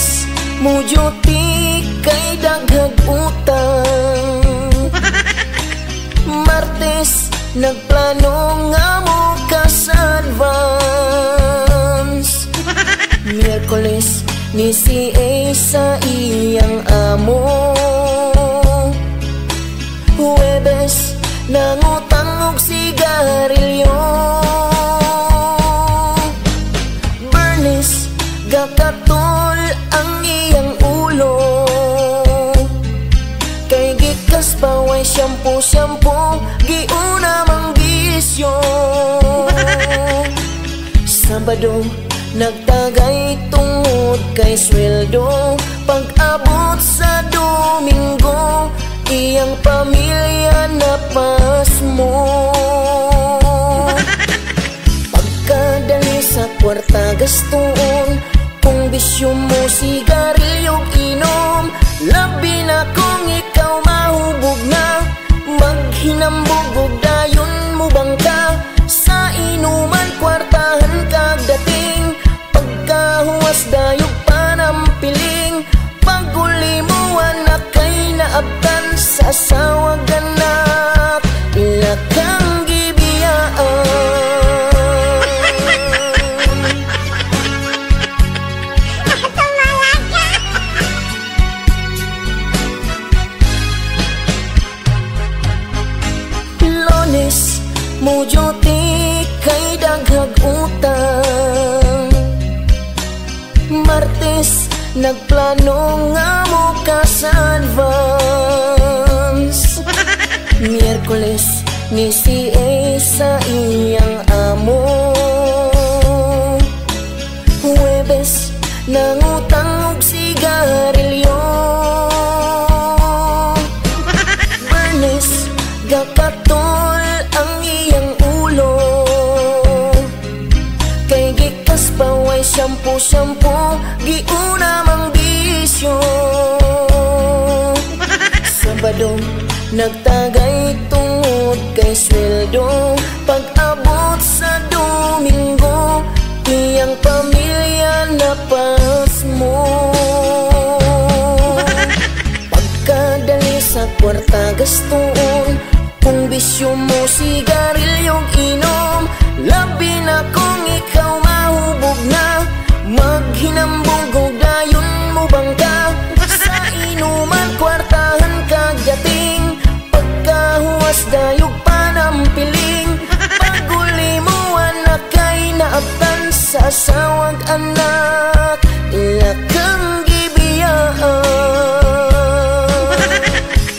Lunes, mujuti kay daghag utang. Martes, nagplano nga mo kas-advance. Miyerkules, ni si A sa iyang amo. Huwebes, nangutang og sigarilyo. Bernes, gakatol ang iyang ulo. Kay gikas paway shampoo, giuna mang bisyo. Sabado, nagtagay tungod kay sweldo. Pag-abot sa Domingo, iyang pamilya napasmo. Pagkadali sa kwarta gastuon, kung bisyo mo sigarilyo inom. Labi na kung ikaw mahubog na, maghinambog og dayon mo bangka. Sa inuman kwartahan kagdating, pagkahuwas dayog panampiling. Paguli mo anak kay naabtan, sa sawag anak ilakang gibiyaan. Lunes, mujuti kay daghag utang. Martes, nagplano nga mo kas-advance. Miyerkules, ni si A sa iyang amo. Huwebes, nangutang og sigarilyo. Bernes, gakatol ang iyang ulo. Kay gikas paway shampoo, giuna mang bisyo. Sabado, nagtagay tungod kay sweldo. Pag-abot sa Domingo, iyang pamilya napasmo. Pagkadali sa kwarta gastuon, kung bisyo mo sigarilyong inom. Labi na kung ikaw mahubog na, maghinambog og dayon mo bangka. Sa inuman kwartahan kagdating, pagkahuwas dayog panampiling. Paguli mo anak kay naabtan, sa sawag anak ilakang gibiyaan.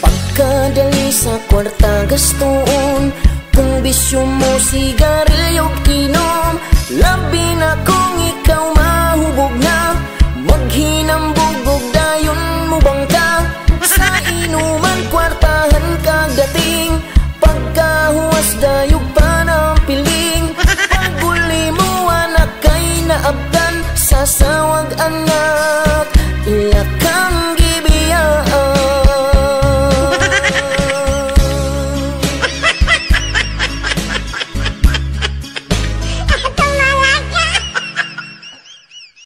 Pagkadali sa kwarta gastuon, kung bisyo mo sigarilyo inom. Labi na kung ikaw